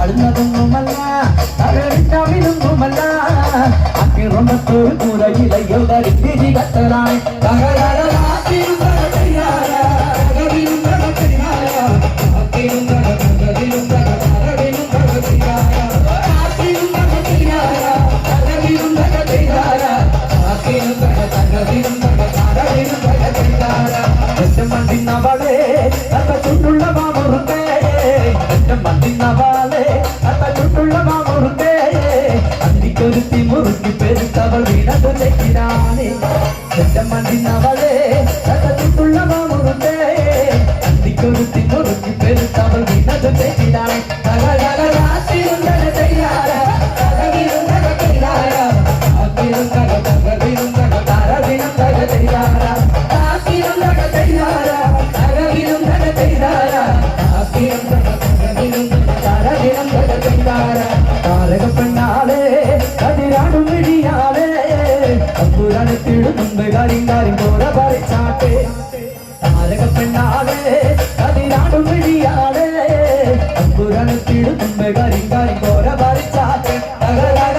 താഴ്ന്നതൊന്നുമല്ല തകഴിട്ടാവിനൊന്നുമല്ല അക്കിറമ്പത്ത് കൂരയിലയോ കരിത്തിരി കത്തലാണ് മണ്ടിന്നവളെ അത്ത ചുട്ടുള്ള മാമുറുത്തേ മണ്ടിന്നവളെ അത്ത ചുട്ടുള്ള മാമുറുത്തേ അന്തിക്കൊരുത്തി മുറുക്കി പെരുത്തവൾ വീണത് തെറ്റിനാണ് മണ്ടിന്നവളെ അത്ത ചുട്ടുള്ള മാമുറുത്തേ അന്തിക്കൊരുത്തി മുറുക്കി പെരുത്തവൾ വീണത് തെറ്റിനാണ് താരകപ്പെണ്ണാളെ കതിരാടും വിഴിയാളെ അപ്പുരാനത്തിടുന്നുണ്ട് കരിങ്കാരി പോര പറിച്ചാട്ടെ താരകപ്പെണ്ണാളെ കതിരാടും വിഴിയാളെ അപ്പുരാനത്തിടുന്നുണ്ട് കരിങ്കാരി പോര പറിച്ചാട്ടെ തകരാ